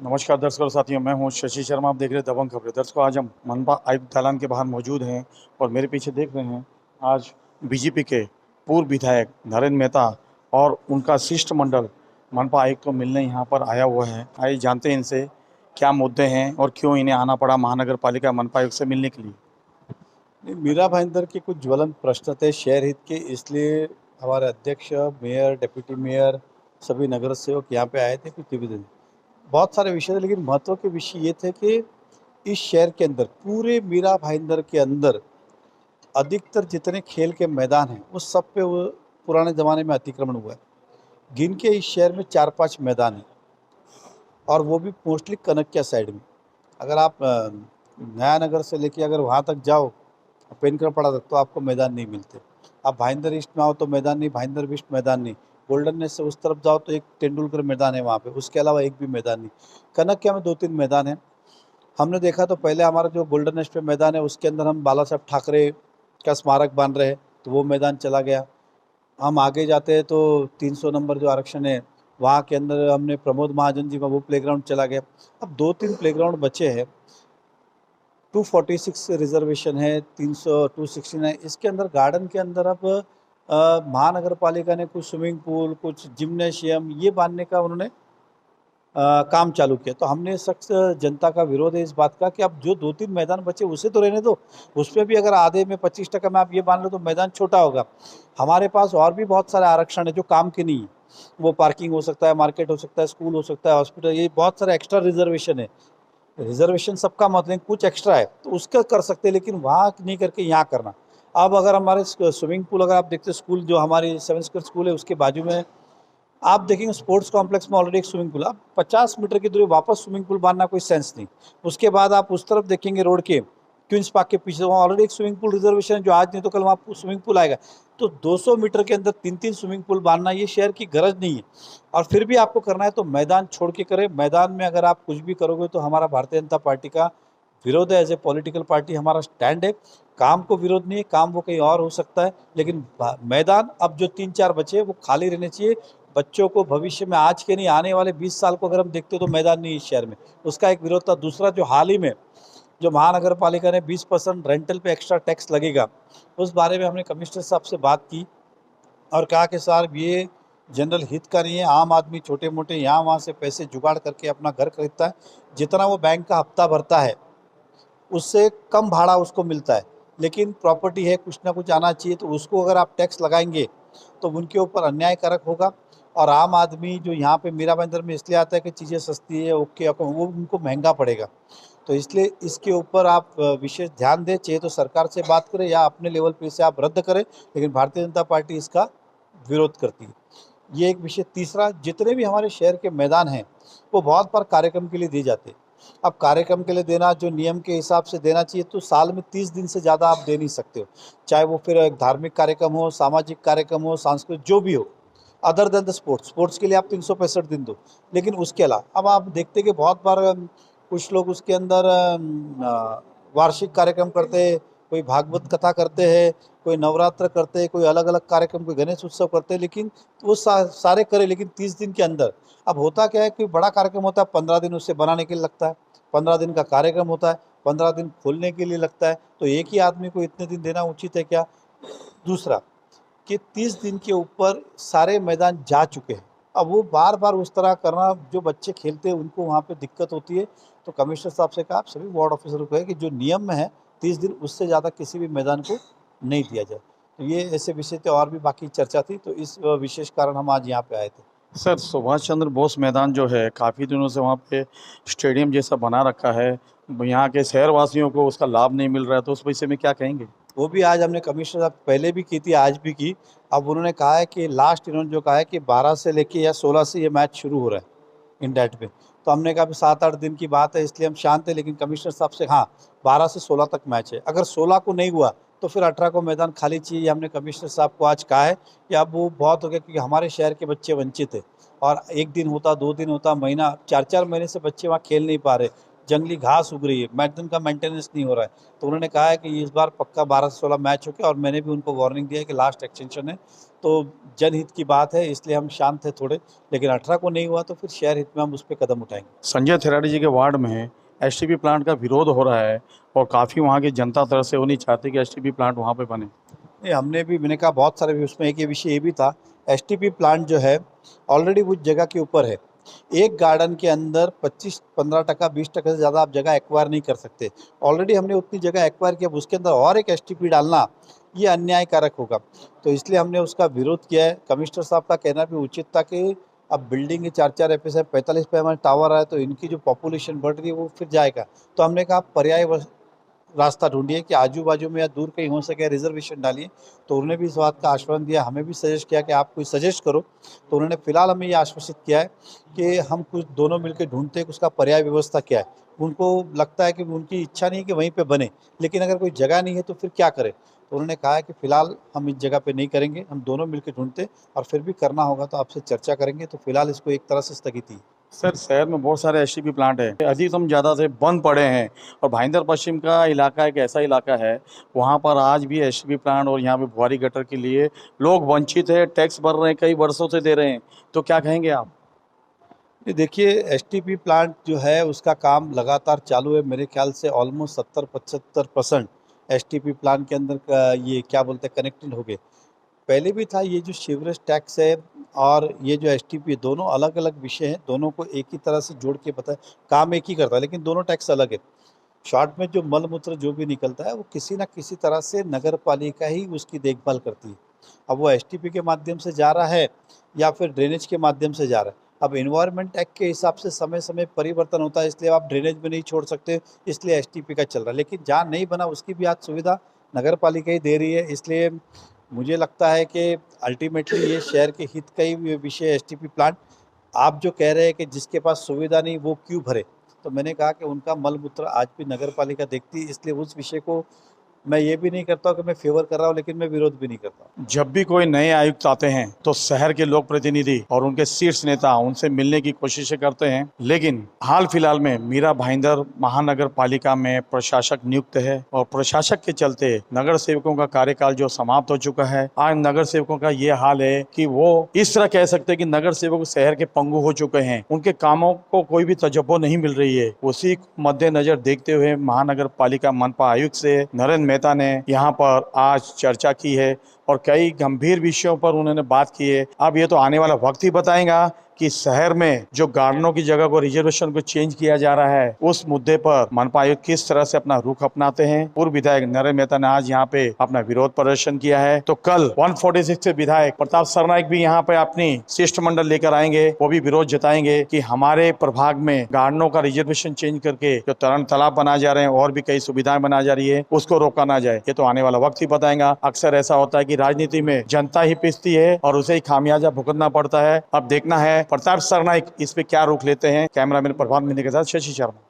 नमस्कार दर्शकों और साथियों, मैं हूं शशि शर्मा। आप देख रहे हैं दबंग खबरें। दर्शकों, आज हम मनपा आयुक्त दालान के बाहर मौजूद हैं और मेरे पीछे देख रहे हैं, आज बीजेपी के पूर्व विधायक नरेंद्र मेहता और उनका शिष्टमंडल मनपा आयुक्त को मिलने यहाँ पर आया हुआ है। आइए जानते हैं इनसे क्या मुद्दे हैं और क्यों इन्हें आना पड़ा महानगर पालिका मनपा आयुक्त से मिलने के लिए। नहीं, मीरा भाईंदर के कुछ ज्वलंत प्रश्न थे शहर हित के, इसलिए हमारे अध्यक्ष, मेयर, डिप्टी मेयर, सभी नगर सेवक यहाँ पे आए थे कुछ निवेदन। बहुत सारे विषय थे, लेकिन महत्व के विषय ये थे कि इस शहर के अंदर, पूरे मीरा भाईंदर के अंदर अधिकतर जितने खेल के मैदान हैं उस सब पे वो पुराने ज़माने में अतिक्रमण हुआ है। गिन के इस शहर में 4-5 मैदान हैं, और वो भी मोस्टली कनक्या साइड में। अगर आप नया नगर से लेके अगर वहाँ तक जाओ, पेनकर पड़ा तक, तो आपको मैदान नहीं मिलते। आप भाईंदर ईस्ट में आओ तो मैदान नहीं, भाईंदर वेस्ट मैदान नहीं, गोल्डन नेस्ट से उस तरफ जाओ तो एक तेंदुलकर मैदान है वहाँ पे, उसके अलावा एक भी मैदान नहीं। कनक्या में 2-3 मैदान हैं। हमने देखा तो पहले हमारा जो गोल्डन नेस्ट पे मैदान है उसके अंदर हम बाला साहब ठाकरे का स्मारक बन रहे हैं, तो वो मैदान चला गया। हम आगे जाते हैं तो 300 नंबर जो आरक्षण है वहाँ के अंदर हमने प्रमोद महाजन जी का वो प्लेग्राउंड चला गया। अब 2-3 प्लेग्राउंड बचे हैं। 246 रिजर्वेशन है, 300 269, इसके अंदर गार्डन के अंदर अब महानगर पालिका ने कुछ स्विमिंग पूल, कुछ जिम्नेशियम ये बांधने का उन्होंने काम चालू किया। तो हमने सख्त जनता का विरोध है इस बात का कि अब जो 2-3 मैदान बचे उसे तो रहने दो, उसमें भी अगर आधे में 25% में आप ये मान लो तो मैदान छोटा होगा। हमारे पास और भी बहुत सारे आरक्षण है जो काम के नहीं है। वो पार्किंग हो सकता है, मार्केट हो सकता है, स्कूल हो सकता है, हॉस्पिटल, ये बहुत सारे एक्स्ट्रा रिजर्वेशन है। रिजर्वेशन सबका मतलब कुछ एक्स्ट्रा है तो उसका कर सकते हैं, लेकिन वहाँ नहीं करके यहाँ करना। अब अगर हमारे स्विमिंग पूल अगर आप देखते, स्कूल जो हमारी 7 स्क्वायर स्कूल है उसके बाजू में आप देखेंगे स्पोर्ट्स कॉम्प्लेक्स में ऑलरेडी एक स्विमिंग पूल, आप 50 मीटर की दूरी वापस स्विमिंग पूल बांधना कोई सेंस नहीं। उसके बाद आप उस तरफ देखेंगे रोड के क्वींस पार्क के पीछे वहाँ ऑलरेडी एक स्विमिंग पूल रिजर्वेशन है, जो आज नहीं तो कल वहाँ स्विमिंग पूल आएगा। तो 200 मीटर के अंदर 3-3 स्विमिंग पूल बांधना ये शहर की गरज नहीं है। और फिर भी आपको करना है तो मैदान छोड़ के करें। मैदान में अगर आप कुछ भी करोगे तो हमारा भारतीय जनता पार्टी का विरोध है। एज ए पॉलिटिकल पार्टी हमारा स्टैंड है। काम को विरोध नहीं है, काम वो कहीं और हो सकता है, लेकिन मैदान अब जो 3-4 बचे वो खाली रहने चाहिए। बच्चों को भविष्य में, आज के नहीं आने वाले 20 साल को अगर हम देखते हो तो मैदान नहीं इस शहर में, उसका एक विरोध था। दूसरा, जो हाल ही में जो महानगर पालिका ने 20% रेंटल पे एक्स्ट्रा टैक्स लगेगा, उस बारे में हमने कमिश्नर साहब से बात की और कहा कि सर ये जनरल हित का नहीं है। आम आदमी छोटे मोटे यहाँ वहाँ से पैसे जुगाड़ करके अपना घर खरीदता है, जितना वो बैंक का हफ्ता भरता है उससे कम भाड़ा उसको मिलता है। लेकिन प्रॉपर्टी है, कुछ ना कुछ आना चाहिए, तो उसको अगर आप टैक्स लगाएंगे तो उनके ऊपर अन्यायकारक होगा। और आम आदमी जो यहाँ पे मीरा भाईंदर में इसलिए आता है कि चीज़ें सस्ती है, ओके, वो उनको महंगा पड़ेगा। तो इसलिए इसके ऊपर आप विशेष ध्यान दें। चाहिए तो सरकार से बात करें या अपने लेवल पे इसे आप रद्द करें, लेकिन भारतीय जनता पार्टी इसका विरोध करती है। ये एक विषय। तीसरा, जितने भी हमारे शहर के मैदान हैं वो बहुत बार कार्यक्रम के लिए दिए जाते हैं। अब कार्यक्रम के लिए देना जो नियम के हिसाब से देना चाहिए, तो साल में 30 दिन से ज़्यादा आप दे नहीं सकते हो। चाहे वो फिर एक धार्मिक कार्यक्रम हो, सामाजिक कार्यक्रम हो, सांस्कृतिक जो भी हो, अदर देन द स्पोर्ट्स के लिए आप 365 दिन दो। लेकिन उसके अलावा अब आप देखते कि बहुत बार कुछ लोग उसके अंदर वार्षिक कार्यक्रम करते हैं, कोई भागवत कथा करते हैं, कोई नवरात्र करते हैं, कोई अलग अलग कार्यक्रम, कोई गणेश उत्सव करते हैं, लेकिन वो सारे करें, लेकिन 30 दिन के अंदर। अब होता क्या है कि बड़ा कार्यक्रम होता है, 15 दिन उससे बनाने के लिए लगता है, 15 दिन का कार्यक्रम होता है, 15 दिन खोलने के लिए लगता है, तो एक ही आदमी को इतने दिन देना उचित है क्या? दूसरा, कि 30 दिन के ऊपर सारे मैदान जा चुके हैं, अब वो बार बार उस तरह करना, जो बच्चे खेलते हैं उनको वहाँ पे दिक्कत होती है। तो कमिश्नर साहब से कहा, आप सभी वार्ड ऑफिसर को कहे कि जो नियम में है 30 दिन, उससे ज़्यादा किसी भी मैदान को नहीं दिया जाए। तो ये ऐसे विषय थे, और भी बाकी चर्चा थी, तो इस विशेष कारण हम आज यहाँ पे आए थे। सर, सुभाष चंद्र बोस मैदान जो है काफ़ी दिनों से वहाँ पे स्टेडियम जैसा बना रखा है, यहाँ के शहरवासियों को उसका लाभ नहीं मिल रहा है, तो उस विषय में क्या कहेंगे? वो भी आज हमने कमिश्नर साहब पहले भी की थी, आज भी की। अब उन्होंने कहा है कि लास्ट इन्होंने जो कहा है कि 12 से लेके या 16 से ये मैच शुरू हो रहा है इन डेट पे। तो हमने कहा 7-8 दिन की बात है, इसलिए हम शांत है। लेकिन कमिश्नर साहब से, हाँ, 12 से 16 तक मैच है। अगर 16 को नहीं हुआ तो फिर 18 को मैदान खाली चाहिए। हमने कमिश्नर साहब को आज कहा है कि अब वो बहुत हो गया, क्योंकि हमारे शहर के बच्चे वंचित है। और एक दिन होता, 2 दिन होता, महीना, 4-4 महीने से बच्चे वहाँ खेल नहीं पा रहे। जंगली घास उग रही है, मैदान का मेंटेनेंस नहीं हो रहा है। तो उन्होंने कहा है कि इस बार पक्का 12 से 16 मैच हो गया, और मैंने भी उनको वार्निंग दिया है कि लास्ट एक्सटेंशन है, तो जनहित की बात है, इसलिए हम शांत है थोड़े, लेकिन 18 को नहीं हुआ तो फिर शहर हित में हम उस पर कदम उठाएंगे। संजय थिराडी जी के वार्ड में एसटीपी प्लांट का विरोध हो रहा है और काफ़ी वहाँ की जनता तरह से वो नहीं चाहती कि एसटीपी प्लांट वहाँ पे बने। नहीं, हमने भी, मैंने कहा बहुत सारे भी, उसमें एक ये विषय ये भी था, एसटीपी प्लांट जो है ऑलरेडी उस जगह के ऊपर है। एक गार्डन के अंदर 25-15% 20% से ज़्यादा आप जगह एक्वायर नहीं कर सकते। ऑलरेडी हमने उतनी जगह एक्वायर किया, अब उसके अंदर और एक एसटीपी डालना ये अन्यायकारक होगा। तो इसलिए हमने उसका विरोध किया है। कमिश्नर साहब का कहना भी उचित था कि अब बिल्डिंग के 4-4 एफएस है, 45 पे हमारे टावर आए, तो इनकी जो पॉपुलेशन बढ़ रही है वो फिर जाएगा। तो हमने कहा पर्याय रास्ता ढूंढिए कि आजू बाजू में या दूर कहीं हो सके रिजर्वेशन डालिए। तो उन्होंने भी इस बात का आश्वासन दिया, हमें भी सजेस्ट किया कि आप कोई सजेस्ट करो। तो उन्होंने फिलहाल हमें ये आश्वासित किया है कि हम कुछ दोनों मिलकर ढूंढते हैं कि उसका पर्याय व्यवस्था क्या है। उनको लगता है कि उनकी इच्छा नहीं है कि वहीं पे बने, लेकिन अगर कोई जगह नहीं है तो फिर क्या करें। तो उन्होंने कहा है कि फिलहाल हम इस जगह पे नहीं करेंगे, हम दोनों मिलकर ढूंढते, और फिर भी करना होगा तो आपसे चर्चा करेंगे। तो फिलहाल इसको एक तरह से स्थगित ही। सर, शहर में बहुत सारे एसटीपी प्लांट हैं, अधिकतम ज़्यादा से बंद पड़े हैं और भाईंदर पश्चिम का इलाका एक ऐसा इलाका है, वहाँ पर आज भी एसटीपी प्लांट और यहाँ पे फुहारी गटर के लिए लोग वंचित है, टैक्स भर रहे हैं, कई वर्षों से दे रहे हैं। तो क्या कहेंगे आप? ये देखिए, एसटीपी प्लांट जो है उसका काम लगातार चालू है। मेरे ख्याल से ऑलमोस्ट 70-75% एसटीपी प्लांट के अंदर का ये क्या बोलते हैं कनेक्टेड हो गए। पहले भी था, ये जो सीवरेज टैक्स है और ये जो एसटीपी, दोनों अलग अलग विषय हैं, दोनों को एक ही तरह से जोड़ के पता है, काम एक ही करता है, लेकिन दोनों टैक्स अलग है। शॉर्ट में जो मल मूत्र जो भी निकलता है वो किसी ना किसी तरह से नगर पालिका ही उसकी देखभाल करती है। अब वो एसटीपी के माध्यम से जा रहा है या फिर ड्रेनेज के माध्यम से जा रहा है। अब एनवायरनमेंट एक्ट के हिसाब से समय समय परिवर्तन होता है, इसलिए आप ड्रेनेज में नहीं छोड़ सकते, इसलिए एसटीपी का चल रहा है। लेकिन जहाँ नहीं बना उसकी भी आज सुविधा नगर पालिका ही दे रही है। इसलिए मुझे लगता है कि अल्टीमेटली ये शहर के हित का ही विषय है एसटीपी प्लांट। आप जो कह रहे हैं कि जिसके पास सुविधा नहीं वो क्यों भरे, तो मैंने कहा कि उनका मल मूत्र आज भी नगर पालिका देखती है। इसलिए उस विषय को मैं ये भी नहीं करता हूँ कि मैं फेवर कर रहा हूँ, लेकिन मैं विरोध भी नहीं करता। जब भी कोई नए आयुक्त आते हैं तो शहर के लोक प्रतिनिधि और उनके शीर्ष नेता उनसे मिलने की कोशिशें करते हैं, लेकिन हाल फिलहाल में मीरा भाईंदर महानगर पालिका में प्रशासक नियुक्त है और प्रशासक के चलते नगर सेवकों का कार्यकाल जो समाप्त हो चुका है। आज नगर सेवकों का ये हाल है कि वो इस तरह कह सकते हैं कि नगर सेवक शहर के पंगु हो चुके हैं, उनके कामों को कोई भी तजब्बो नहीं मिल रही है। उसी मद्देनजर देखते हुए महानगर पालिका मनपा आयुक्त से नरेंद्र मेहता ने यहाँ पर आज चर्चा की है और कई गंभीर विषयों पर उन्होंने बात की है। अब ये तो आने वाला वक्त ही बताएगा कि शहर में जो गार्डनों की जगह को रिजर्वेशन को चेंज किया जा रहा है, उस मुद्दे पर मनपा आयुक्त किस तरह से अपना रुख अपनाते हैं। पूर्व विधायक नरेंद्र मेहता ने आज यहाँ पे अपना विरोध प्रदर्शन किया है, तो कल 146 से विधायक प्रताप सरनाइक भी यहाँ पे अपनी शिष्टमंडल लेकर आएंगे, वो भी विरोध जताएंगे कि हमारे प्रभाग में गार्डनों का रिजर्वेशन चेंज करके जो तरण तालाब बनाए जा रहे हैं और भी कई सुविधाएं बनाई जा रही है, उसको रोका ना जाए। ये तो आने वाला वक्त ही बताएगा। अक्सर ऐसा होता है कि राजनीति में जनता ही पिसती है और उसे ही खामियाजा भुगतना पड़ता है। अब देखना है प्रताप सरनाइक इस पे क्या रुख लेते हैं। कैमरामैन प्रभात मिनी के साथ शशि शर्मा।